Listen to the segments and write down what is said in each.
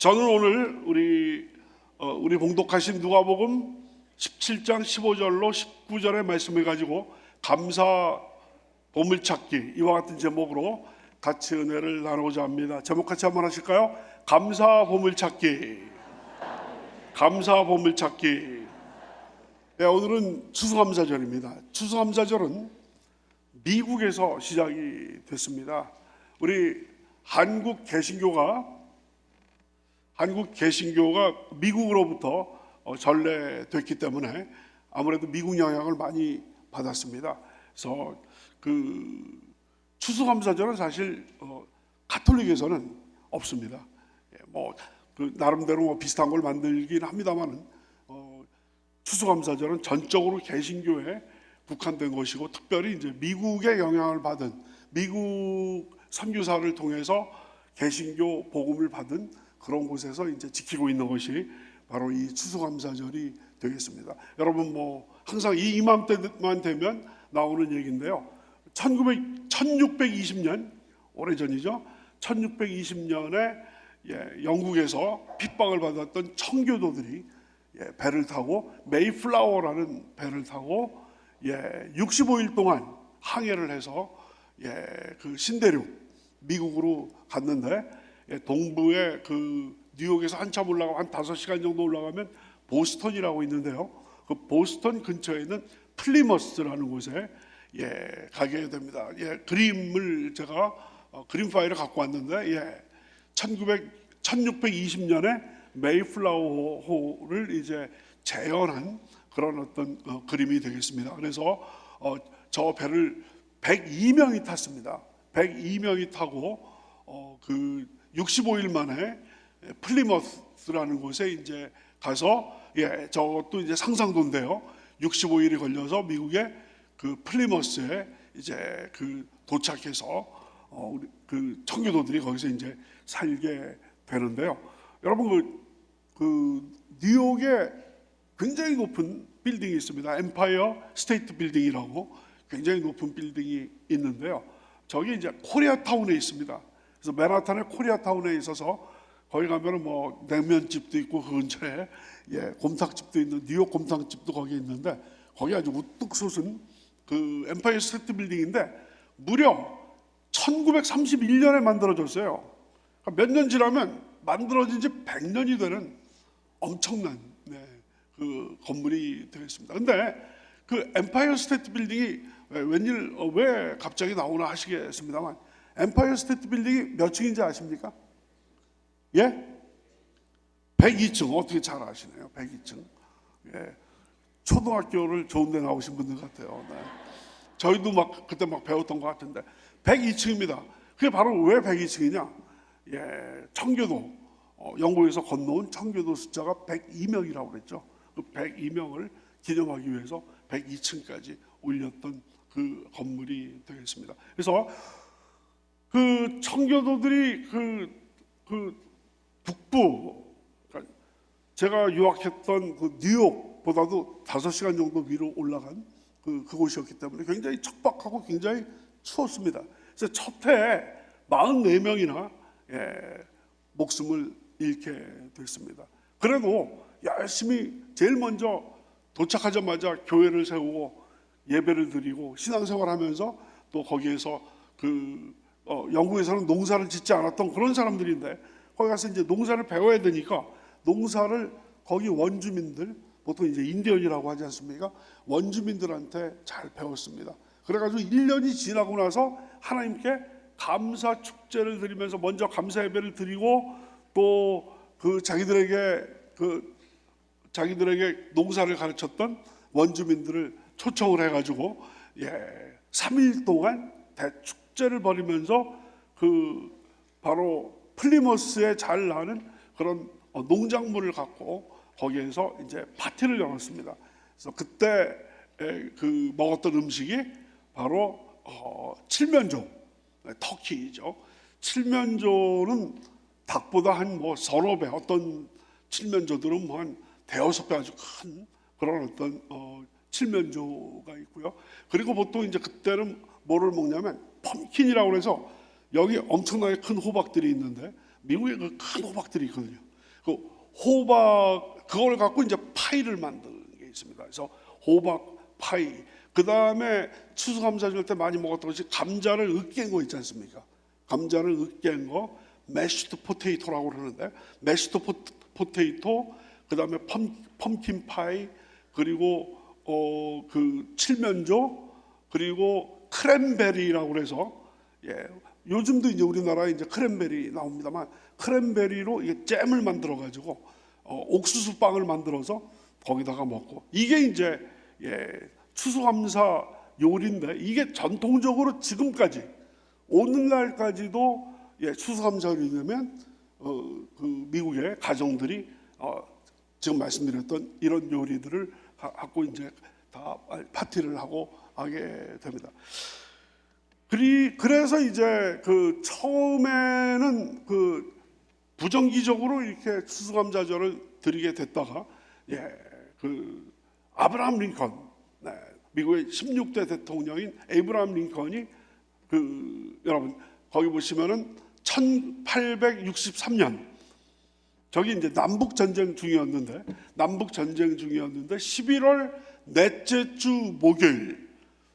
저는 오늘 우리 봉독하신 누가복음 17장 15절로 19절의 말씀을 가지고 감사 보물찾기 이와 같은 제목으로 같이 은혜를 나누고자 합니다. 제목 같이 한번 하실까요? 감사 보물찾기. 감사 보물찾기. 네, 오늘은 추수감사절입니다. 추수감사절은 미국에서 시작이 됐습니다. 우리 한국 개신교가 미국으로부터 전래됐기 때문에 아무래도 미국 영향을 많이 받았습니다. 그래서 그 추수감사절은 사실 가톨릭에서는 없습니다. 그 나름대로 비슷한 걸 만들긴 합니다만은 추수감사절은 전적으로 개신교에 국한된 것이고, 특별히 이제 미국의 영향을 받은 미국 선교사를 통해서 개신교 복음을 받은 그런 곳에서 이제 지키고 있는 것이 바로 이 추수감사절이 되겠습니다. 여러분 항상 이 이맘때만 되면 나오는 얘기인데요. 1620년 오래전이죠. 1620년에 영국에서 핍박을 받았던 청교도들이 배를 타고 메이플라워라는 배를 타고 65일 동안 항해를 해서 그 신대륙 미국으로 갔는데, 동부의 그 뉴욕에서 한참 올라가면 한 5시간 정도 올라가면 보스턴이라고 있는데요. 그 보스턴 근처에 있는 플리머스라는 곳에 가게 됩니다. 그림을 제가 그림 파일을 갖고 왔는데 1620년에 메이플라워호를 이제 재현한 그런 어떤 그림이 되겠습니다. 그래서 저 배를 102명이 탔습니다. 102명이 타고 그 65일 만에 플리머스라는 곳에 이제 가서 저것도 이제 상상도인데요. 65일이 걸려서 미국의 그 플리머스에 이제 그 도착해서 그 청교도들이 거기서 이제 살게 되는데요. 여러분 그 뉴욕에 굉장히 높은 빌딩이 있습니다. 엠파이어 스테이트 빌딩이라고 굉장히 높은 빌딩이 있는데요. 저기 이제 코리아타운에 있습니다. 그래서 맨하탄의 코리아타운에 있어서 거기 가면은 냉면집도 있고 그 근처에 곰탕집도 있는 뉴욕 곰탕집도 거기 있는데, 거기 아주 우뚝 솟은 그 엠파이어 스테이트 빌딩인데 무려 1931년에 만들어졌어요. 그러니까 몇 년 지나면 만들어진 지 100년이 되는 엄청난 그 건물이 되겠습니다. 근데 그 엠파이어 스테이트 빌딩이 왜 갑자기 나오나 하시겠습니다만, 엠파이어 스테이트 빌딩이 몇 층인지 아십니까? 102층. 어떻게 잘 아시네요. 102층. 초등학교를 좋은 데 나오신 분들 같아요. 저희도 그때 배웠던 것 같은데 102층입니다. 그게 바로 왜 102층이냐? 청교도, 영국에서 건너온 청교도 숫자가 102명이라고 그랬죠. 그 102명을 기념하기 위해서 102층까지 올렸던 그 건물이 되겠습니다. 그래서 그 청교도들이 그 북부, 그러니까 제가 유학했던 그 뉴욕보다도 5시간 정도 위로 올라간 그곳이었기 때문에 굉장히 척박하고 굉장히 추웠습니다. 그래서 첫 해에 44명이나 목숨을 잃게 됐습니다. 그래도 열심히 제일 먼저 도착하자마자 교회를 세우고 예배를 드리고 신앙생활하면서 또 거기에서 영국에서는 농사를 짓지 않았던 그런 사람들인데, 거기 가서 이제 농사를 배워야 되니까 농사를 거기 원주민들, 보통 이제 인디언이라고 하지 않습니까? 원주민들한테 잘 배웠습니다. 그래가지고 1년이 지나고 나서 하나님께 감사 축제를 드리면서 먼저 감사 예배를 드리고, 또 자기들에게 농사를 가르쳤던 원주민들을 초청을 해가지고 3일 동안 대축제를 벌이면서 바로 플리머스에 잘 나는 그런 농작물을 갖고 거기에서 이제 파티를 열었습니다. 그래서 그때 먹었던 음식이 바로 칠면조, 터키죠. 칠면조는 닭보다 한 서너 배, 어떤 칠면조들은 한 대여섯 배 아주 큰 그런 어떤 칠면조가 있고요. 그리고 보통 이제 그때는 뭐를 먹냐면 펌킨이라고 해서 여기 엄청나게 큰 호박들이 있는데, 미국에 그 큰 호박들이 있거든요. 그 호박 그걸 갖고 이제 파이를 만드는 게 있습니다. 그래서 호박 파이. 그 다음에 추수감사절 때 많이 먹었던 것이 감자를 으깬 거 있지 않습니까? 감자를 으깬 거 매시드 포테이토라고 그러는데, 매시드 포테이토, 그 다음에 펌킨 파이, 그리고 그 칠면조, 그리고 크랜베리라고 그래서, 요즘도 이제 우리나라에 이제 크랜베리 나옵니다만, 크랜베리로 이게 잼을 만들어 가지고 옥수수 빵을 만들어서 거기다가 먹고, 이게 이제 추수감사 요리인데, 이게 전통적으로 지금까지 오늘날까지도 추수감사절이 되면 그 미국의 가정들이 지금 말씀드렸던 이런 요리들을 갖고 이제 다 파티를 하고 하게 됩니다. 그래서 이제 그 처음에는 그 부정기적으로 이렇게 추수감사절을 드리게 됐다가 그 아브라함 링컨, 미국의 16대 대통령인 에이브라함 링컨이 여러분 거기 보시면은 1863년 저기 이제 남북 전쟁 중이었는데 11월 넷째 주 목요일,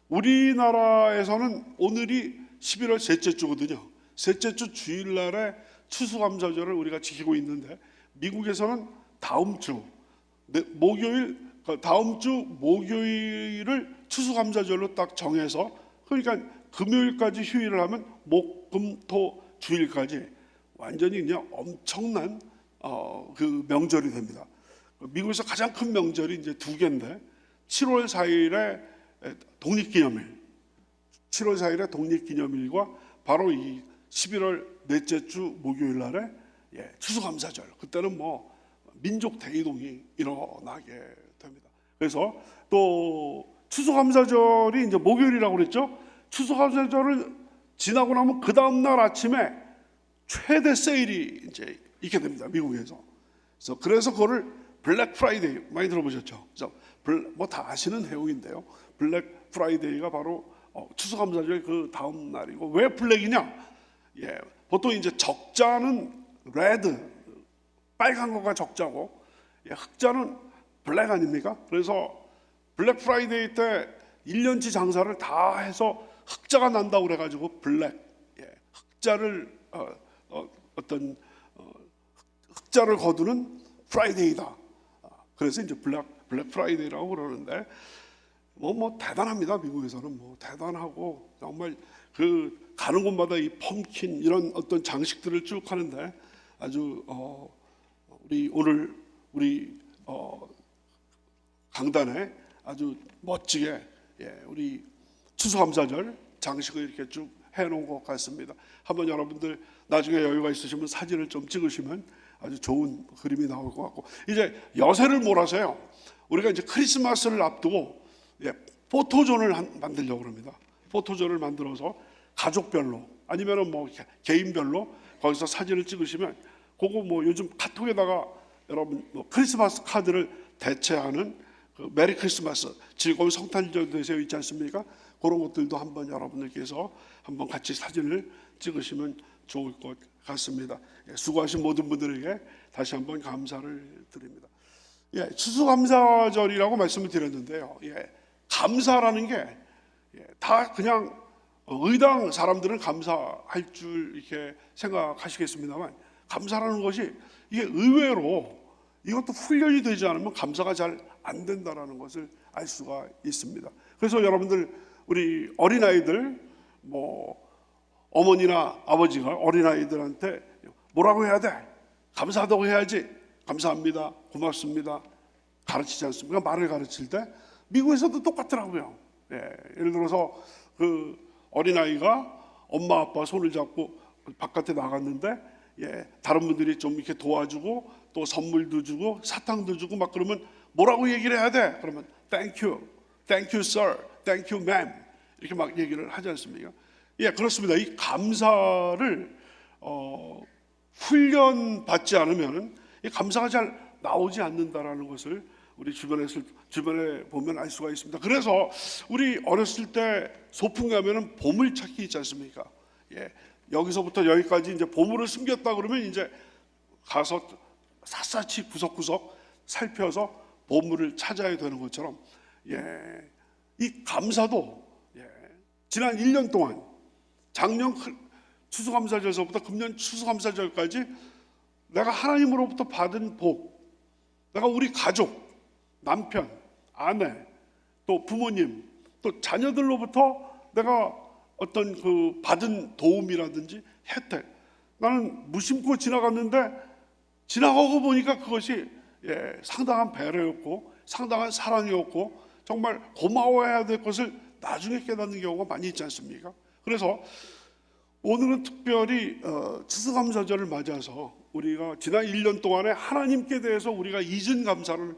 우리나라에서는 오늘이 11월 셋째 주거든요. 셋째 주 주일날에 추수감사절을 우리가 지키고 있는데, 미국에서는 다음 주 목요일을 추수감사절로 딱 정해서, 그러니까 금요일까지 휴일을 하면 목, 금, 토, 주일까지 완전히 그냥 엄청난 그 명절이 됩니다. 미국에서 가장 큰 명절이 이제 두 개인데, 7월 4일에 독립기념일과 바로 이 11월 넷째 주 목요일 날에 추수감사절, 그때는 뭐 민족 대이동이 일어나게 됩니다. 그래서 또 추수감사절이 이제 목요일이라고 그랬죠. 추수감사절을 지나고 나면 그 다음 날 아침에 최대 세일이 이제 있게 됩니다, 미국에서. 그래서 그거를 블랙 프라이데이, 많이 들어보셨죠? 그래서 뭐 다 아시는 내용인데요. 블랙 프라이데이가 바로 추수감사절 그 다음 날이고, 왜 블랙이냐? 보통 이제 적자는 레드, 빨간 거가 적자고, 흑자는 블랙 아닙니까? 그래서 블랙 프라이데이 때 1년치 장사를 다 해서 흑자가 난다고 그래가지고 블랙, 흑자를 흑자를 거두는 프라이데이다. 그래서 이제 블랙 프라이데이라고 그러는데, 뭐 대단합니다. 미국에서는 뭐 대단하고, 정말 그 가는 곳마다 이 펌킨 이런 어떤 장식들을 쭉 하는데, 아주 우리 강단에 아주 멋지게 우리 추수감사절 장식을 이렇게 쭉 해놓은 것 같습니다. 한번 여러분들 나중에 여유가 있으시면 사진을 좀 찍으시면 아주 좋은 그림이 나올 것 같고, 이제 여세를 몰아서요, 우리가 이제 크리스마스를 앞두고 포토존을 만들려고 합니다. 포토존을 만들어서 가족별로 아니면은 뭐 개인별로 거기서 사진을 찍으시면, 그거 뭐 요즘 카톡에다가 여러분 뭐 크리스마스 카드를 대체하는 그 메리 크리스마스, 즐거운 성탄절 되세요 있지 않습니까? 그런 것들도 한번 여러분들께서 한번 같이 사진을 찍으시면 좋을 것 같습니다. 수고하신 모든 분들에게 다시 한번 감사를 드립니다. 추수감사절이라고 말씀을 드렸는데요. 감사라는 게 다 그냥 의당 사람들은 감사할 줄 이렇게 생각하시겠습니다만, 감사라는 것이 이게 의외로 이것도 훈련이 되지 않으면 감사가 잘 안 된다라는 것을 알 수가 있습니다. 그래서 여러분들, 우리 어린아이들, 뭐 어머니나 아버지가 어린아이들한테 뭐라고 해야 돼? 감사하다고 해야지. 감사합니다, 고맙습니다, 가르치지 않습니까? 말을 가르칠 때 미국에서도 똑같더라고요. 예를 들어서 그 어린아이가 엄마 아빠 손을 잡고 바깥에 나갔는데, 다른 분들이 좀 이렇게 도와주고 또 선물도 주고 사탕도 주고 막 그러면 뭐라고 얘기를 해야 돼? 그러면 thank you sir, thank you ma'am, 이렇게 막 얘기를 하지 않습니까? 그렇습니다. 이 감사를 훈련 받지 않으면 이 감사가 잘 나오지 않는다라는 것을 우리 주변에 보면 알 수가 있습니다. 그래서 우리 어렸을 때 소풍 가면은 보물찾기 있지 않습니까? 여기서부터 여기까지 이제 보물을 숨겼다 그러면 이제 가서 샅샅이 구석구석 살펴서 보물을 찾아야 되는 것처럼, 이 감사도 지난 1년 동안 작년 추수감사절서부터 금년 추수감사절까지 내가 하나님으로부터 받은 복, 내가 우리 가족, 남편, 아내, 또 부모님, 또 자녀들로부터 내가 어떤 그 받은 도움이라든지 혜택, 나는 무심코 지나갔는데 지나가고 보니까 그것이 상당한 배려였고 상당한 사랑이었고 정말 고마워해야 될 것을 나중에 깨닫는 경우가 많이 있지 않습니까? 그래서 오늘은 특별히 추수감사절을 맞아서 우리가 지난 1년 동안에 하나님께 대해서 우리가 잊은 감사를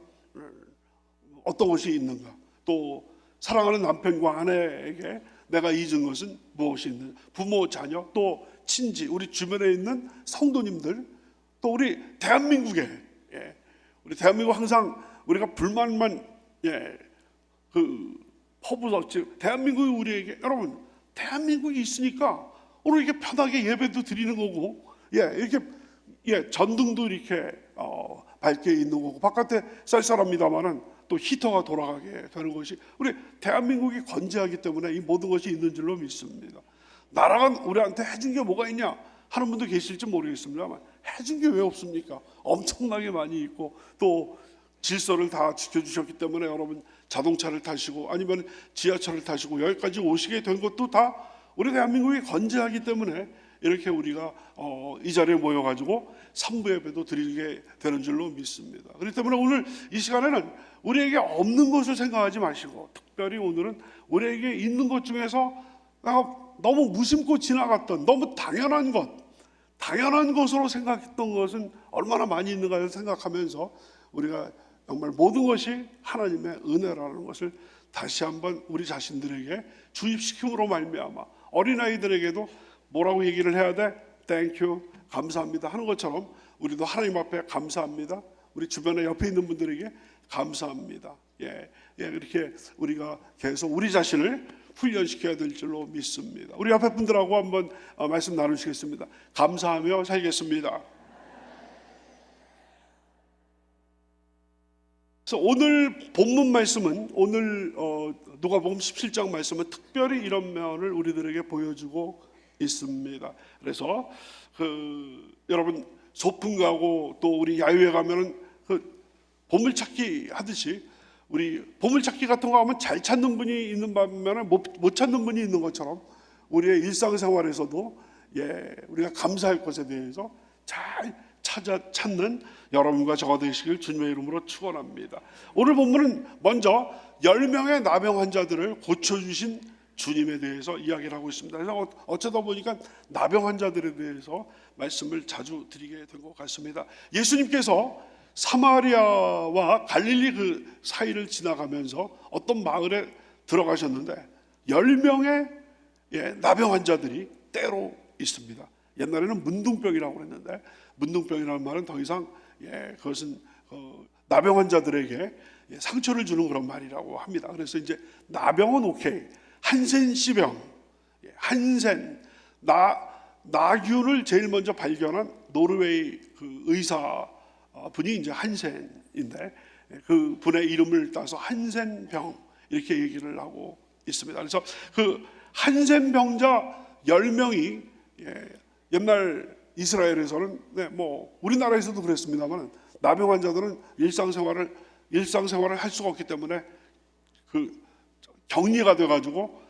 어떤 것이 있는가, 또 사랑하는 남편과 아내에게 내가 잊은 것은 무엇이 있는가, 부모, 자녀, 또 친지, 우리 주변에 있는 성도님들, 또 우리 대한민국에, 우리 대한민국 항상 우리가 불만만 퍼부서 대한민국이 우리에게, 여러분 대한민국이 있으니까 오늘 이렇게 편하게 예배도 드리는 거고, 이렇게 전등도 이렇게 밝게 있는 거고, 바깥에 쌀쌀합니다만은 또 히터가 돌아가게 되는 것이 우리 대한민국이 건재하기 때문에 이 모든 것이 있는 줄로 믿습니다. 나라가 우리한테 해준 게 뭐가 있냐 하는 분도 계실지 모르겠습니다만, 해준 게 왜 없습니까? 엄청나게 많이 있고, 또 질서를 다 지켜주셨기 때문에 여러분 자동차를 타시고 아니면 지하철을 타시고 여기까지 오시게 된 것도 다 우리 대한민국이 건재하기 때문에 이렇게 우리가 이 자리에 모여가지고 3부 예배도 드리게 되는 줄로 믿습니다. 그렇기 때문에 오늘 이 시간에는 우리에게 없는 것을 생각하지 마시고, 특별히 오늘은 우리에게 있는 것 중에서 너무 무심코 지나갔던 너무 당연한 것으로 생각했던 것은 얼마나 많이 있는가를 생각하면서 우리가 정말 모든 것이 하나님의 은혜라는 것을 다시 한번 우리 자신들에게 주입시킴으로 말미암아 어린아이들에게도 뭐라고 얘기를 해야 돼? 땡큐, 감사합니다 하는 것처럼 우리도 하나님 앞에 감사합니다, 우리 주변에 옆에 있는 분들에게 감사합니다, 이렇게 우리가 계속 우리 자신을 훈련시켜야 될 줄로 믿습니다. 우리 옆에 분들하고 한번 말씀 나누시겠습니다. 감사하며 살겠습니다. 그래서 오늘 본문 말씀은, 오늘 누가복음 17장 말씀은 특별히 이런 면을 우리들에게 보여주고 있습니다. 그래서 여러분 소풍 가고 또 우리 야유회 가면은 보물찾기 하듯이, 우리 보물찾기 같은 거 하면 잘 찾는 분이 있는 반면에 못 찾는 분이 있는 것처럼 우리의 일상생활에서도 우리가 감사할 것에 대해서 잘 찾는 여러분과 저가 되시길 주님의 이름으로 축원합니다. 오늘 본문은 먼저 10명의 나병 환자들을 고쳐주신 주님에 대해서 이야기를 하고 있습니다. 그래서 어쩌다 보니까 나병 환자들에 대해서 말씀을 자주 드리게 된 것 같습니다. 예수님께서 사마리아와 갈릴리 그 사이를 지나가면서 어떤 마을에 들어가셨는데 10명의 나병 환자들이 때로 있습니다. 옛날에는 문둥병이라고 했는데, 문둥병이라는 말은 더 이상 그것은 나병 환자들에게 상처를 주는 그런 말이라고 합니다. 그래서 이제 나병은 오케이, 한센시병, 한센, 나균을 제일 먼저 발견한 노르웨이 그 의사 분이 이제 한센인데, 그 분의 이름을 따서 한센병 이렇게 얘기를 하고 있습니다. 그래서 그 한센병자 10명이 옛날 이스라엘에서는 뭐 우리나라에서도 그랬습니다만, 나병 환자들은 일상생활을 할 수가 없기 때문에 그 격리가 돼가지고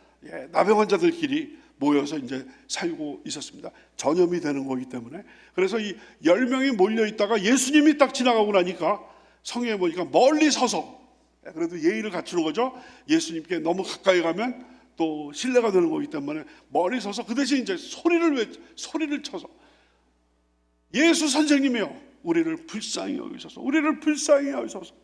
나병 환자들끼리 모여서 이제 살고 있었습니다. 전염이 되는 거기 때문에. 그래서 이 10명이 몰려 있다가 예수님이 딱 지나가고 나니까 성경에 보니까 멀리 서서, 그래도 예의를 갖추는 거죠. 예수님께 너무 가까이 가면 또 신뢰가 되는 거기 때문에 멀리 서서 그 대신 이제 소리를 쳐서, 예수 선생님이여 우리를 불쌍히 여기소서, 우리를 불쌍히 여기소서,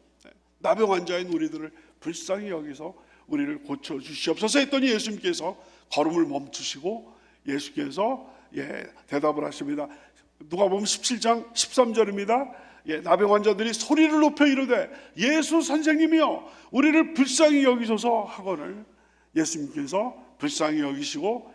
나병 환자인 우리들을 불쌍히 여기서 우리를 고쳐 주시옵소서 했더니 예수님께서 걸음을 멈추시고 예수께서 대답을 하십니다. 누가복음 17장 13절입니다. 나병 환자들이 소리를 높여 이르되 예수 선생님이여 우리를 불쌍히 여기소서 하거늘 예수님께서 불쌍히 여기시고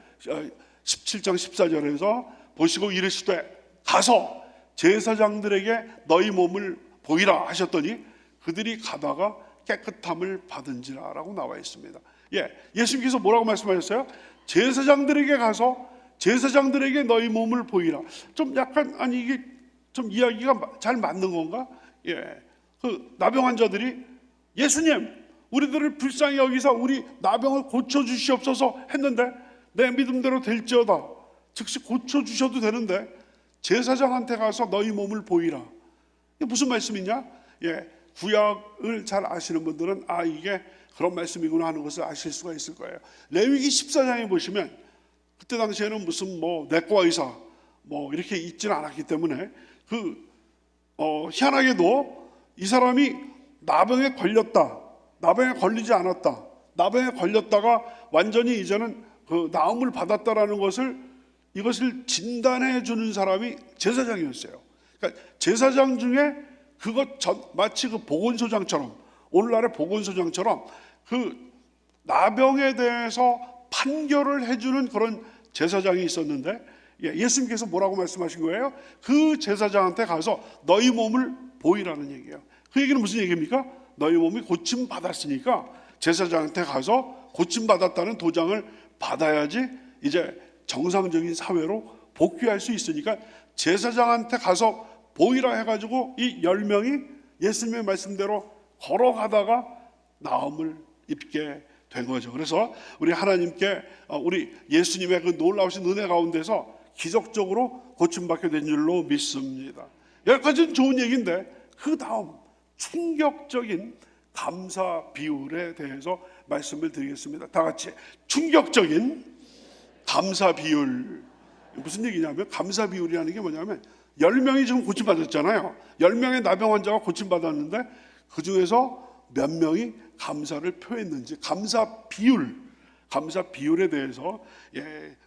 17장 14절에서 보시고 이르시되 가서 제사장들에게 너희 몸을 보이라 하셨더니 그들이 가다가 깨끗함을 받은지라 라고 나와 있습니다. 예수님께서 뭐라고 말씀하셨어요? 제사장들에게 가서 제사장들에게 너희 몸을 보이라. 좀 약간 이게 좀 이야기가 잘 맞는 건가? 그 나병 환자들이 예수님, 우리들을 불쌍히 여기서 우리 나병을 고쳐 주시옵소서 했는데 내 믿음대로 될지어다. 즉시 고쳐 주셔도 되는데 제사장한테 가서 너희 몸을 보이라. 이게 무슨 말씀이냐? 구약을 잘 아시는 분들은 이게 그런 말씀이구나 하는 것을 아실 수가 있을 거예요. 레위기 14장에 보시면 그때 당시에는 무슨 내과 의사 이렇게 있지는 않았기 때문에 희한하게도 이 사람이 나병에 걸렸다, 나병에 걸리지 않았다, 나병에 걸렸다가 완전히 이제는 그 나음을 받았다라는 이것을 진단해 주는 사람이 제사장이었어요. 그러니까 제사장 중에 마치 그 보건소장처럼, 오늘날의 보건소장처럼 그 나병에 대해서 판결을 해주는 그런 제사장이 있었는데 예수님께서 뭐라고 말씀하신 거예요? 그 제사장한테 가서 너희 몸을 보이라는 얘기예요. 그 얘기는 무슨 얘기입니까? 너희 몸이 고침받았으니까 제사장한테 가서 고침받았다는 도장을 받아야지 이제 정상적인 사회로 복귀할 수 있으니까 제사장한테 가서 보이라 해가지고 이 10명이 예수님의 말씀대로 걸어가다가 나음을 입게 된 거죠. 그래서 우리 하나님께 우리 예수님의 그 놀라우신 은혜 가운데서 기적적으로 고침받게 된 줄로 믿습니다. 여기까지는 좋은 얘기인데 그 다음 충격적인 감사 비율에 대해서 말씀을 드리겠습니다. 다 같이 충격적인 감사 비율. 무슨 얘기냐면 감사 비율이라는 게 뭐냐면 10명이 지금 고침받았잖아요. 10명의 나병 환자가 고침받았는데 그 중에서 몇 명이 감사를 표했는지 감사 비율에 대해서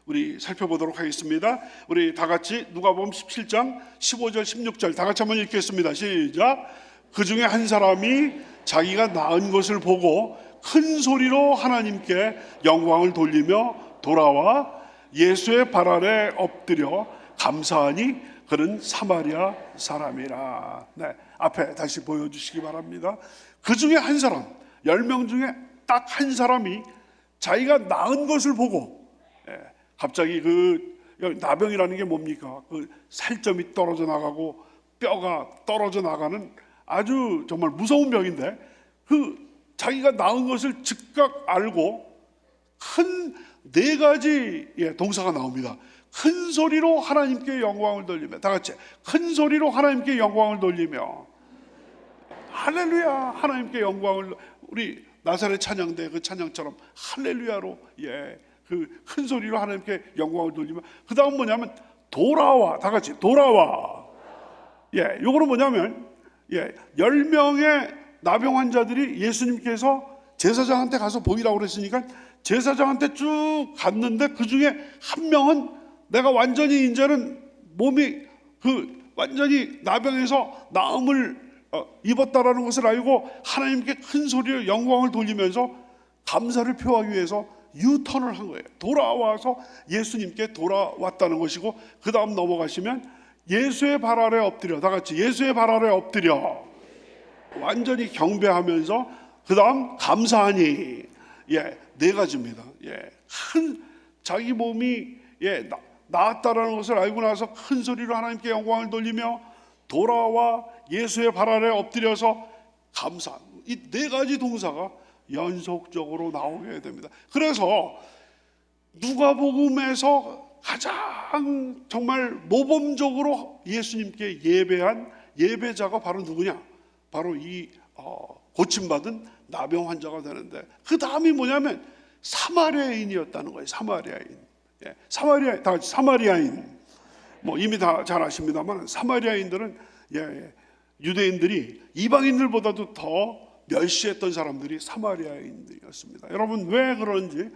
우리 살펴보도록 하겠습니다. 우리 다 같이 누가복음 17장 15절 16절 다 같이 한번 읽겠습니다. 시작. 그 중에 한 사람이 자기가 나은 것을 보고 큰 소리로 하나님께 영광을 돌리며 돌아와 예수의 발 아래 엎드려 감사하니 그는 사마리아 사람이라. 앞에 다시 보여주시기 바랍니다. 그 중에 한 사람, 10명 중에 딱 한 사람이 자기가 나은 것을 보고 갑자기 그 나병이라는 게 뭡니까? 그 살점이 떨어져 나가고 뼈가 떨어져 나가는 아주 정말 무서운 병인데 그 자기가 나은 것을 즉각 알고 큰 4가지 동사가 나옵니다. 큰 소리로 하나님께 영광을 돌리며, 다 같이 큰 소리로 하나님께 영광을 돌리며, 할렐루야 하나님께 영광을, 우리 나사렛 찬양대 그 찬양처럼 할렐루야로 그 큰 소리로 하나님께 영광을 돌리며, 그 다음 뭐냐면 돌아와, 다 같이 돌아와. 요거는 뭐냐면 10명의 나병 환자들이 예수님께서 제사장한테 가서 보이라고 그랬으니까 제사장한테 쭉 갔는데 그 중에 한 명은 내가 완전히 이제는 몸이 완전히 나병에서 나음을 입었다라는 것을 알고 하나님께 큰 소리로 영광을 돌리면서 감사를 표하기 위해서 유턴을 한 거예요. 돌아와서 예수님께 돌아왔다는 것이고, 그 다음 넘어가시면 예수의 발 아래 엎드려, 다 같이 예수의 발 아래 엎드려, 완전히 경배하면서 그 다음 감사하니. 4가지입니다. 큰 자기 몸이 나았다라는 것을 알고 나서 큰 소리로 하나님께 영광을 돌리며 돌아와 예수의 발 아래 엎드려서 감사. 이 4가지 동사가 연속적으로 나오게 됩니다. 그래서 누가복음에서 가장 정말 모범적으로 예수님께 예배한 예배자가 바로 누구냐? 바로 이 고침받은 나병 환자가 되는데, 그 다음이 뭐냐면 사마리아인이었다는 거예요. 사마리아인. 다 같이 사마리아인. 이미 다 잘 아십니다만 사마리아인들은 유대인들이 이방인들보다도 더 멸시했던 사람들이 사마리아인들이었습니다. 여러분 왜 그런지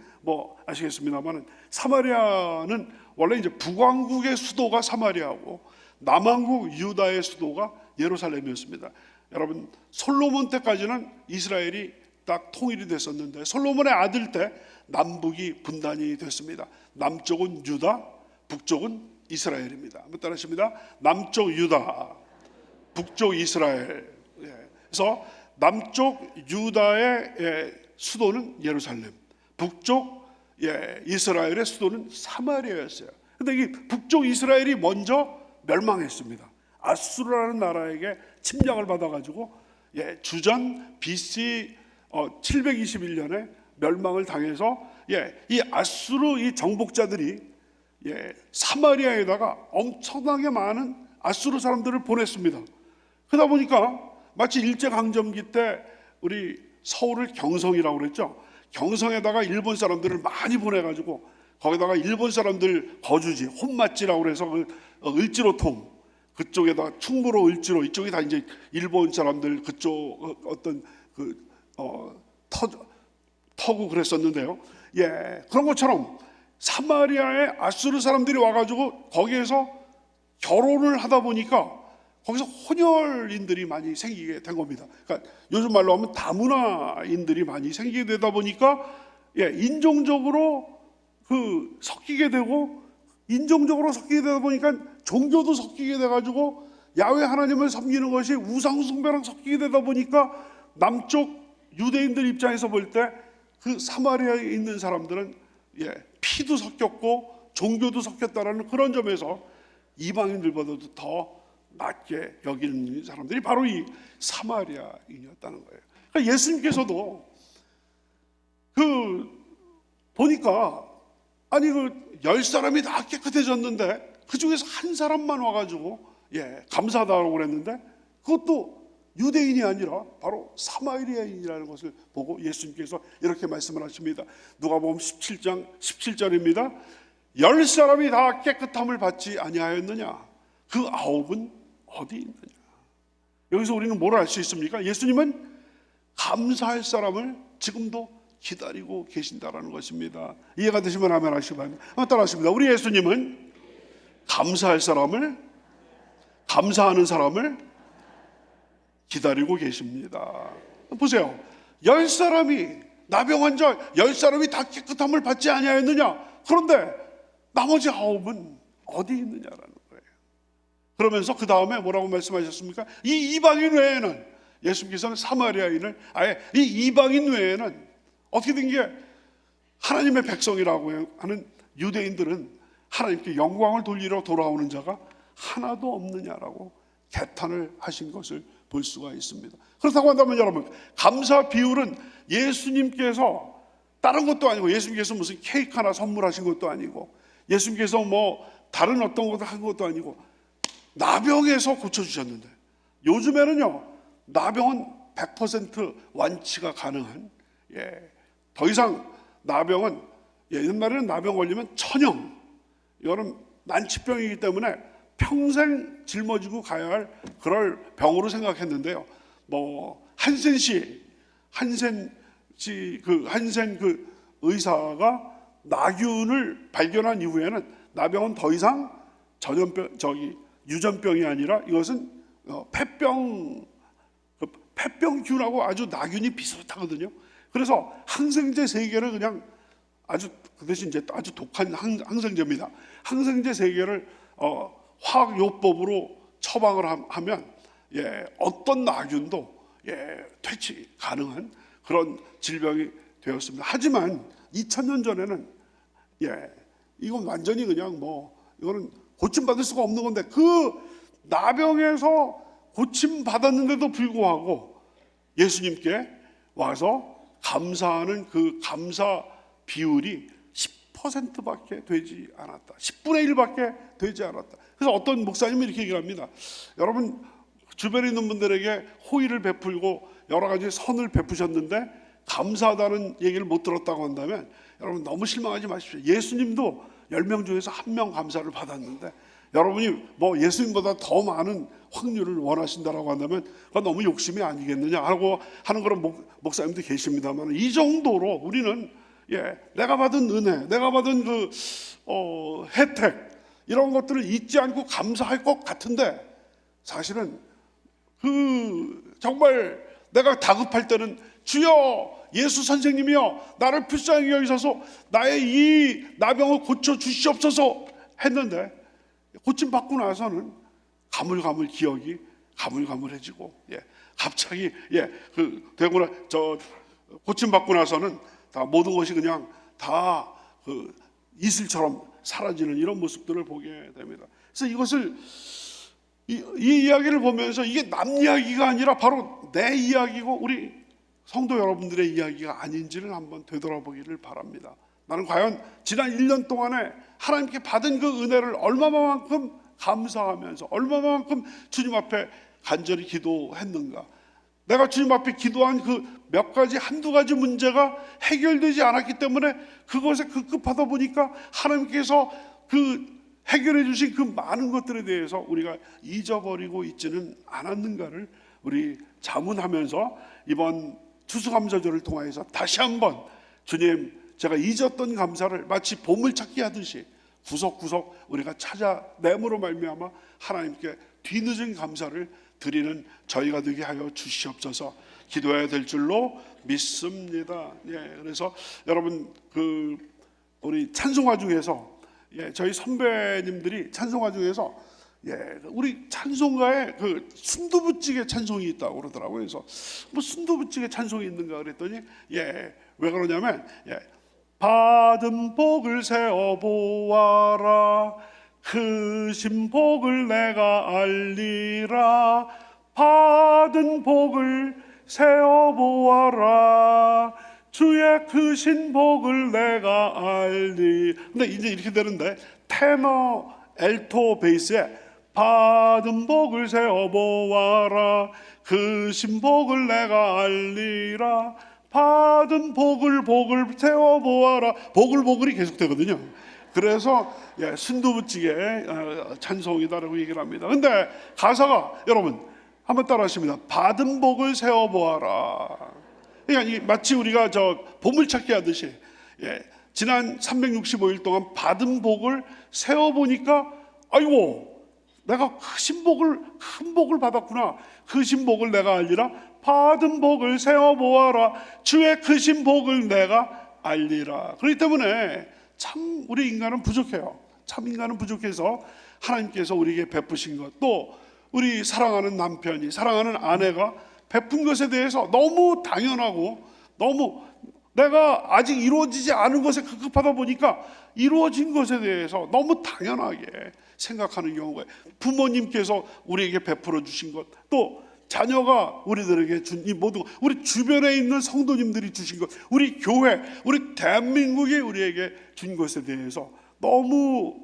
아시겠습니다만 사마리아는 원래 이제 북왕국의 수도가 사마리아고 남왕국 유다의 수도가 예루살렘이었습니다. 여러분 솔로몬 때까지는 이스라엘이 딱 통일이 됐었는데 솔로몬의 아들 때 남북이 분단이 됐습니다. 남쪽은 유다, 북쪽은 이스라엘입니다. 한번 따라하십니다. 남쪽 유다, 북쪽 이스라엘. 그래서 남쪽 유다의 수도는 예루살렘, 북쪽 이스라엘의 수도는 사마리아였어요. 근데 이 북쪽 이스라엘이 먼저 멸망했습니다. 아수르라는 나라에게 침략을 받아가지고 주전 BC 721년에 멸망을 당해서 이 아수르 이 정복자들이 사마리아에다가 엄청나게 많은 아수르 사람들을 보냈습니다. 그러다 보니까 마치 일제강점기 때 우리 서울을 경성이라고 그랬죠. 경성에다가 일본 사람들을 많이 보내가지고 거기다가 일본 사람들 거주지 혼마찌라고 그래서 그 을지로통 그쪽에다가 충무로 을지로 이쪽이 다 이제 일본 사람들 그쪽 어떤 터고 그랬었는데요. 그런 것처럼 사마리아에 아수르 사람들이 와가지고 거기에서 결혼을 하다 보니까 거기서 혼혈인들이 많이 생기게 된 겁니다. 그러니까 요즘 말로 하면 다문화인들이 많이 생기게 되다 보니까 인종적으로 섞이게 되고, 인종적으로 섞이게 되다 보니까 종교도 섞이게 돼가지고 야훼 하나님을 섬기는 것이 우상 숭배랑 섞이게 되다 보니까 남쪽 유대인들 입장에서 볼 때 그 사마리아에 있는 사람들은 피도 섞였고 종교도 섞였다라는 그런 점에서 이방인들보다도 더 낮게 여기는 사람들이 바로 이 사마리아인이었다는 거예요. 그러니까 예수님께서도 보니까 아니 10사람이 다 깨끗해졌는데 그 중에서 한 사람만 와가지고 감사하다고 그랬는데 그것도 유대인이 아니라 바로 사마리아인이라는 것을 보고 예수님께서 이렇게 말씀을 하십니다. 누가복음 17장 17절입니다. 10사람이 다 깨끗함을 받지 아니하였느냐? 그 9은 어디 있느냐? 여기서 우리는 뭘 알 수 있습니까? 예수님은 감사할 사람을 지금도 기다리고 계신다라는 것입니다. 이해가 되시면 아멘 하시기 바랍니다. 따라하십니다. 우리 예수님은 감사할 사람을, 감사하는 사람을 기다리고 계십니다. 보세요. 10사람이 나병 환자 10사람이 다 깨끗함을 받지 아니하였느냐? 그런데 나머지 9은 어디 있느냐라는 거예요. 그러면서 그 다음에 뭐라고 말씀하셨습니까? 이 이방인 외에는, 예수님께서는 사마리아인을 아예 이 이방인 외에는 어떻게 된 게 하나님의 백성이라고 하는 유대인들은 하나님께 영광을 돌리러 돌아오는 자가 하나도 없느냐라고 개탄을 하신 것을 볼 수가 있습니다. 그렇다고 한다면 여러분, 감사 비율은 예수님께서 다른 것도 아니고, 예수님께서 무슨 케이크 하나 선물하신 것도 아니고, 예수님께서 뭐 다른 어떤 것도 한 것도 아니고 나병에서 고쳐주셨는데, 요즘에는요 나병은 100% 완치가 가능한, 더 이상 나병은, 옛날에는 나병 걸리면 천형, 이거는 난치병이기 때문에 평생 짊어지고 가야 할 그럴 병으로 생각했는데요. 뭐 한센 그 의사가 나균을 발견한 이후에는 나병은 더 이상 유전병이 아니라 이것은 폐병균하고 아주 나균이 비슷하거든요. 그래서 항생제 3개를 그냥 그 대신 이제 아주 독한 항생제입니다. 항생제 3개를 화학요법으로 처방을 하면 어떤 나균도 퇴치 가능한 그런 질병이 되었습니다. 하지만 2000년 전에는 이건 완전히 그냥 이거는 고침받을 수가 없는 건데, 그 나병에서 고침받았는데도 불구하고 예수님께 와서 감사하는 그 감사 비율이 10%밖에 되지 않았다. 10분의 1밖에 되지 않았다. 그래서 어떤 목사님이 이렇게 얘기합니다. 여러분 주변에 있는 분들에게 호의를 베풀고 여러 가지 선을 베푸셨는데 감사하다는 얘기를 못 들었다고 한다면 여러분 너무 실망하지 마십시오. 예수님도 10명 중에서 1명 감사를 받았는데, 여러분이 뭐 예수님보다 더 많은 확률을 원하신다라고 한다면 그건 너무 욕심이 아니겠느냐 하고 하는 그런 목사님도 계십니다만, 이 정도로 우리는 내가 받은 은혜, 내가 받은 혜택, 이런 것들을 잊지 않고 감사할 것 같은데, 사실은 정말 내가 다급할 때는 주여 예수 선생님이여 나를 불쌍히 여기셔서 나의 이 나병을 고쳐 주시옵소서 했는데, 고침 받고 나서는 가물가물 기억이 가물가물해지고, 갑자기 되고 고침 받고 나서는 다 모든 것이 그냥 다 이슬처럼 사라지는 이런 모습들을 보게 됩니다. 그래서 이것을 이 이야기를 보면서 이게 남 이야기가 아니라 바로 내 이야기고 우리 성도 여러분들의 이야기가 아닌지를 한번 되돌아보기를 바랍니다. 나는 과연 지난 1년 동안에 하나님께 받은 그 은혜를 얼마만큼 감사하면서 얼마만큼 주님 앞에 간절히 기도했는가. 내가 주님 앞에 기도한 그 몇 가지 한두 가지 문제가 해결되지 않았기 때문에 그것에 급급하다 보니까 하나님께서 그 해결해 주신 그 많은 것들에 대해서 우리가 잊어버리고 있지는 않았는가를 우리 자문하면서 이번 추수감사절을 통해서 다시 한번 주님, 제가 잊었던 감사를 마치 보물찾기 하듯이 구석구석 우리가 찾아냄으로 말미암아 하나님께 뒤늦은 감사를 드리는 저희가 되게 하여 주시옵소서. 기도해야 될 줄로 믿습니다. 그래서 여러분 우리 찬송가 중에서 저희 선배님들이 찬송가 중에서 우리 찬송가에 그 순두부찌개 찬송이 있다고 그러더라고요. 그래서 뭐 순두부찌개 찬송이 있는가 그랬더니 왜 그러냐면 받은 복을 세어 보아라, 크신 복을 내가 알리라. 받은 복을 세어 보아라, 주의 크신 복을 내가 알리. 근데 이제 이렇게 되는데 테너, 엘토 베이스에 받은 복을 세어 보아라, 크신 복을 내가 알리라. 받은 복을 세어 보아라. 복을이 계속되거든요. 그래서 순두부찌개 찬송이다라고 얘기를 합니다. 근데 가사가 여러분 한번 따라하십니다. 받은 복을 세어 보아라. 그러니까 마치 우리가 보물찾기 하듯이 지난 365일 동안 받은 복을 세어 보니까 아이고, 내가 큰 복을 받았구나. 크신 복을 내가 알리라. 받은 복을 세어 보아라, 주의 크신 복을 내가 알리라. 그렇기 때문에 참 우리 인간은 부족해요. 참 인간은 부족해서 하나님께서 우리에게 베푸신 것, 또 우리 사랑하는 남편이, 사랑하는 아내가 베푼 것에 대해서 너무 당연하고 너무 내가 아직 이루어지지 않은 것에 급급하다 보니까 이루어진 것에 대해서 너무 당연하게 생각하는 경우가, 부모님께서 우리에게 베풀어 주신 것, 또 자녀가 우리들에게 준 이 모든 것, 우리 주변에 있는 성도님들이 주신 것, 우리 교회, 우리 대한민국이 우리에게 준 것에 대해서 너무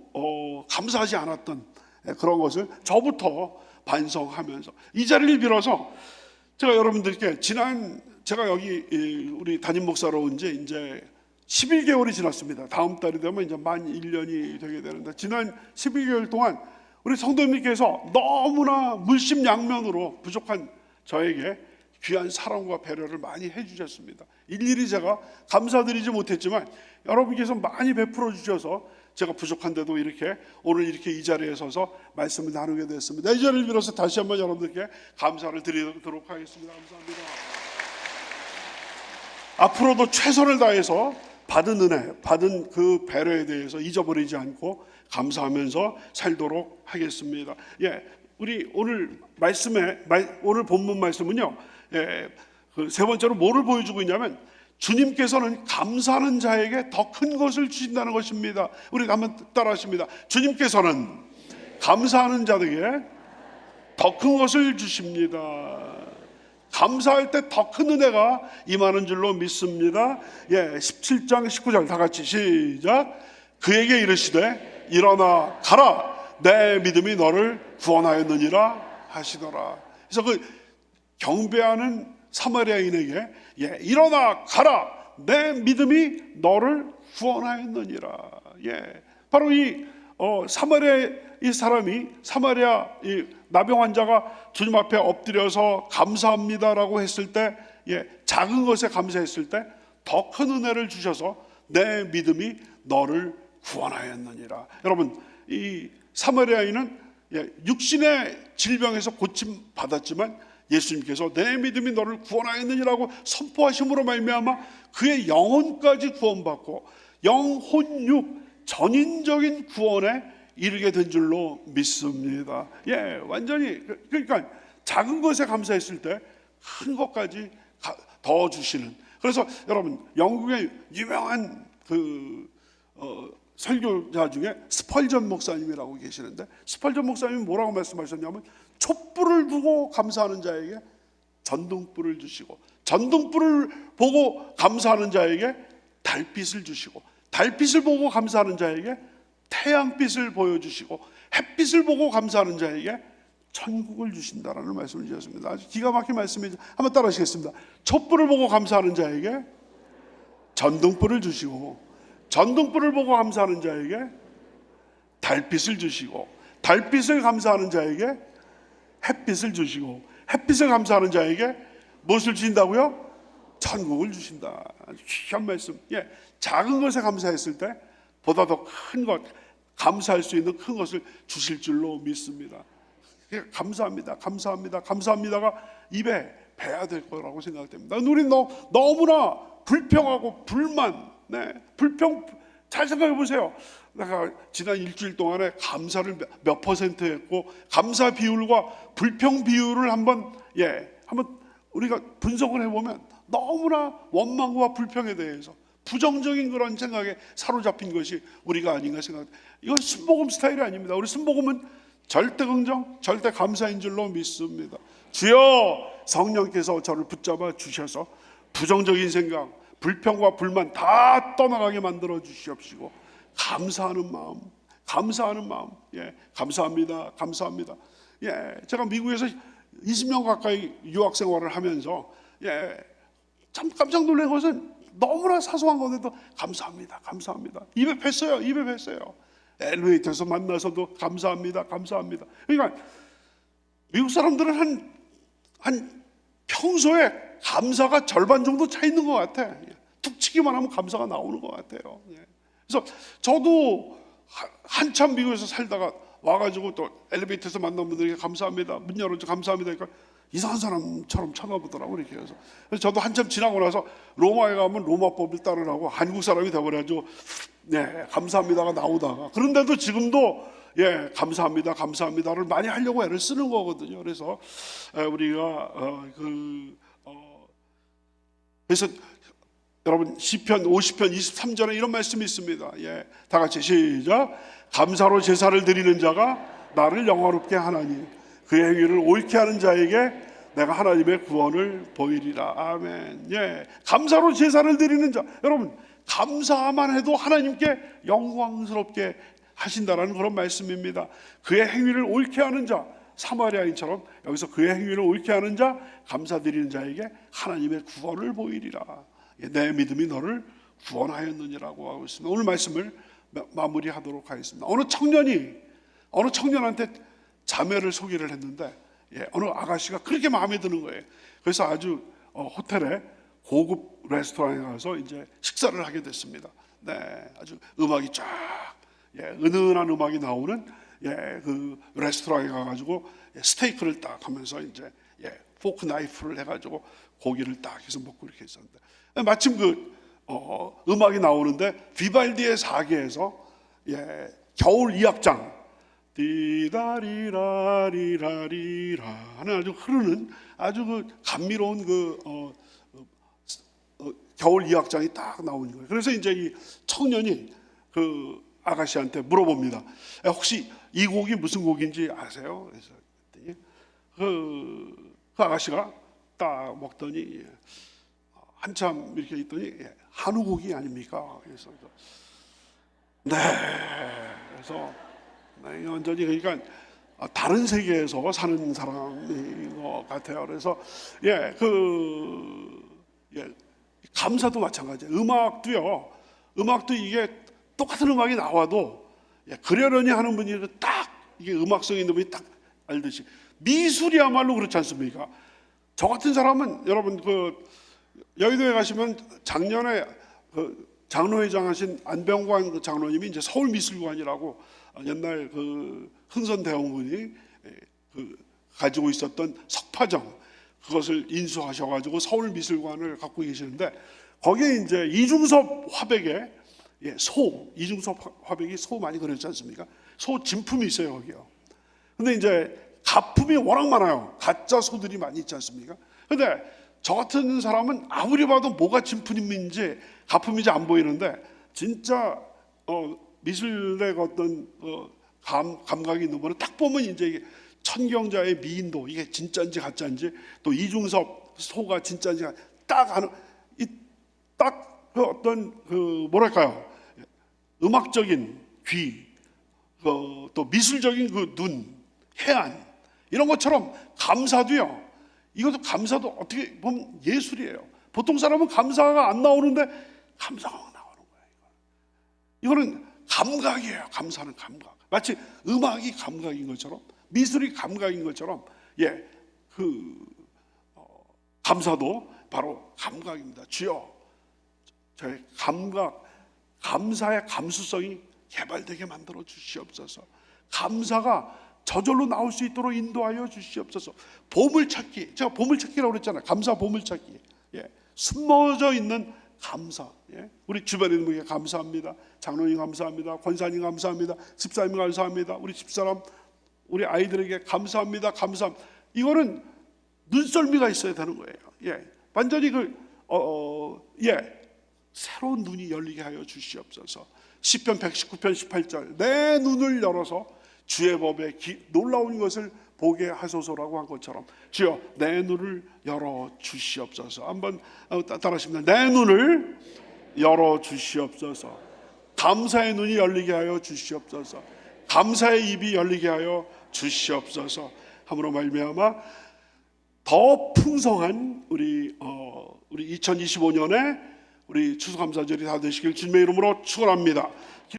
감사하지 않았던 그런 것을 저부터 반성하면서 이 자리를 빌어서 제가 여러분들께 제가 여기 우리 담임 목사로 온 지 이제 11개월이 지났습니다. 다음 달이 되면 이제 만 1년이 되게 되는데, 지난 11개월 동안 우리 성도님께서 너무나 물심양면으로 부족한 저에게 귀한 사랑과 배려를 많이 해주셨습니다. 일일이 제가 감사드리지 못했지만 여러분께서 많이 베풀어 주셔서 제가 부족한데도 이렇게 오늘 이렇게 이 자리에 서서 말씀을 나누게 됐습니다. 이 자리를 빌어서 다시 한번 여러분들께 감사를 드리도록 하겠습니다. 감사합니다. 앞으로도 최선을 다해서 받은 은혜, 받은 그 배려에 대해서 잊어버리지 않고 감사하면서 살도록 하겠습니다. 우리 오늘 오늘 본문 말씀은요, 그 세 번째로 뭐를 보여주고 있냐면, 주님께서는 감사하는 자에게 더 큰 것을 주신다는 것입니다. 우리 한번 따라하십니다. 주님께서는 감사하는 자에게 더 큰 것을 주십니다. 감사할 때 더 큰 은혜가 임하는 줄로 믿습니다. 17장 19절 다 같이 시작. 그에게 이르시되 일어나 가라, 내 믿음이 너를 구원하였느니라 하시더라. 그래서 그 경배하는 사마리아인에게 일어나 가라, 내 믿음이 너를 구원하였느니라. 바로 이 사마리아 이 사람이, 사마리아 이 나병 환자가 주님 앞에 엎드려서 감사합니다라고 했을 때, 작은 것에 감사했을 때 더 큰 은혜를 주셔서 내 믿음이 너를 구원하였느니라. 여러분, 이 사마리아인은 육신의 질병에서 고침 받았지만 예수님께서 내 믿음이 너를 구원하였느니라고 선포하심으로 말미암아 그의 영혼까지 구원받고 영혼육 전인적인 구원에 이르게 된 줄로 믿습니다. 예, 완전히 그러니까 작은 것에 감사했을 때 큰 것까지 더 주시는. 그래서 여러분 영국의 유명한 설교자 중에 스펄전 목사님이라고 계시는데, 스펄전 목사님이 뭐라고 말씀하셨냐면 촛불을 두고 감사하는 자에게 전등불을 주시고, 전등불을 보고 감사하는 자에게 달빛을 주시고, 달빛을 보고 감사하는 자에게 태양빛을 보여주시고, 햇빛을 보고 감사하는 자에게 천국을 주신다라는 말씀을 주셨습니다. 아주 기가 막힌 말씀이죠. 한번 따라 하시겠습니다. 촛불을 보고 감사하는 자에게 전등불을 주시고, 전등불을 보고 감사하는 자에게 달빛을 주시고, 달빛을 감사하는 자에게 햇빛을 주시고, 햇빛을 감사하는 자에게 무엇을 주신다고요? 천국을 주신다. 아주 귀한 말씀. 예, 작은 것에 감사했을 때 보다 더 큰 것, 감사할 수 있는 큰 것을 주실 줄로 믿습니다. 감사합니다, 감사합니다, 감사합니다가 입에 배야 될 거라고 생각됩니다. 우리 너무나 불평하고 불만, 불평. 잘 생각해 보세요. 내가 지난 일주일 동안에 감사를 몇 퍼센트 했고, 감사 비율과 불평 비율을 한번 우리가 분석을 해보면 너무나 원망과 불평에 대해서 부정적인 그런 생각에 사로잡힌 것이 우리가 아닌가 생각합니다. 이건 순복음 스타일이 아닙니다. 우리 순복음은 절대 긍정, 절대 감사인 줄로 믿습니다. 주여, 성령께서 저를 붙잡아 주셔서 부정적인 생각, 불평과 불만 다 떠나가게 만들어 주시옵시고, 감사하는 마음, 감사하는 마음. 예, 감사합니다, 감사합니다. 예, 제가 미국에서 20년 가까이 유학 생활을 하면서 참 깜짝 놀란 것은 너무나 사소한 건데도 감사합니다, 감사합니다. 입에 뱄어요, 입에 뱄어요. 엘리베이터에서 만나서도 감사합니다, 감사합니다. 그러니까 미국 사람들은 한 평소에 감사가 절반 정도 차 있는 것 같아. 툭 치기만 하면 감사가 나오는 것 같아요. 그래서 저도 한참 미국에서 살다가 와가지고 또 엘리베이터에서 만난 분들에게 감사합니다, 문 열어줘 감사합니다, 그러니까 이상한 사람처럼 쳐다보더라고. 이렇게 해서 저도 한참 지나고 나서 로마에 가면 로마법을 따르라고 한국 사람이 되버려가지고 감사합니다가 나오다가, 그런데도 지금도 감사합니다, 감사합니다를 많이 하려고 애를 쓰는 거거든요. 그래서 우리가 그래서 여러분 시편 50편 23절에 이런 말씀이 있습니다. 다 같이 시작. 감사로 제사를 드리는 자가 나를 영화롭게 하나니 그의 행위를 옳게 하는 자에게 내가 하나님의 구원을 보이리라. 아멘. 감사로 제사를 드리는 자, 여러분 감사만 해도 하나님께 영광스럽게 하신다라는 그런 말씀입니다. 그의 행위를 옳게 하는 자, 사마리아인처럼 여기서 그의 행위를 옳게 하는 자, 감사드리는 자에게 하나님의 구원을 보이리라. 내 믿음이 너를 구원하였느니라고 하고 있습니다. 오늘 말씀을 마무리하도록 하겠습니다. 어느 청년한테 자매를 소개를 했는데 어느 아가씨가 그렇게 마음에 드는 거예요. 그래서 아주 호텔에 고급 레스토랑에 가서 이제 식사를 하게 됐습니다. 아주 음악이 쫙 은은한 음악이 나오는 그 레스토랑에 가가지고 스테이크를 딱 하면서 이제 포크 나이프를 해가지고 고기를 딱 해서 먹고 이렇게 있었는데, 마침 그 음악이 나오는데 비발디의 사계에서 겨울 2악장 디다리라리라리라 하는 아주 흐르는 아주 그 감미로운 겨울 2악장이 딱 나오는 거예요. 그래서 이제 이 청년이 그 아가씨한테 물어봅니다. 혹시 이 곡이 무슨 곡인지 아세요? 그래서 그 아가씨가 딱 먹더니 한참 이렇게 있더니 한우곡이 아닙니까? 그래서 그래서 완전히 그러니까 다른 세계에서 사는 사람인 것 같아요. 그래서 감사도 마찬가지예요. 음악도 이게 똑같은 음악이 나와도 그러려니 하는 분이 딱 이게 음악성 있는 분이 딱 알듯이 미술이야말로 그렇지 않습니까? 저 같은 사람은 여러분 그 여의도에 가시면 작년에 그 장로회장 하신 안병관 그 장로님이 이제 서울미술관이라고 옛날 그 흥선대원군이 그 가지고 있었던 석파정 그것을 인수하셔가지고 서울미술관을 갖고 계시는데, 거기에 이제 이중섭 화백의 이중섭 화백이 소 많이 그렸지 않습니까? 소 진품이 있어요 거기요. 근데 이제 가품이 워낙 많아요. 가짜 소들이 많이 있지 않습니까? 근데 저 같은 사람은 아무리 봐도 뭐가 진품인지 가품인지 안 보이는데 진짜 미술의 어떤 감각이 있는 분은 딱 보면 이제 이게 천경자의 미인도 이게 진짜인지 가짜인지, 또 이중섭 소가 진짜인지 딱 아는, 딱 그 어떤 그 뭐랄까요, 음악적인 귀, 또 미술적인 그 눈, 해안, 이런 것처럼 감사도요. 이것도 감사도 어떻게 보면 예술이에요. 보통 사람은 감사가 안 나오는데 감사가 나오는 거예요. 이거는 감각이에요. 감사는 감각. 마치 음악이 감각인 것처럼, 미술이 감각인 것처럼, 감사도 바로 감각입니다. 주여, 저의 감각, 감사의 감수성이 개발되게 만들어 주시옵소서. 감사가 저절로 나올 수 있도록 인도하여 주시옵소서. 보물찾기, 제가 보물찾기라고 그랬잖아요. 감사 보물찾기. 숨어져 있는 감사. 우리 주변에 있는 분에게 감사합니다. 장로님 감사합니다. 권사님 감사합니다. 집사님 감사합니다. 우리 집사람, 우리 아이들에게 감사합니다. 감사합니다. 이거는 눈썰미가 있어야 되는 거예요. 완전히 새로운 눈이 열리게 하여 주시옵소서. 시편 119편 18절, 내 눈을 열어서 주의 법에 놀라운 것을 보게 하소서라고 한 것처럼, 주여 내 눈을 열어 주시옵소서. 한번 따라하십니다. 내 눈을 열어 주시옵소서. 감사의 눈이 열리게 하여 주시옵소서. 감사의 입이 열리게 하여 주시옵소서. 함으로 말미암아 더 풍성한 우리 2025년에 우리 추수감사절이 다 되시길 주님의 이름으로 축원합니다.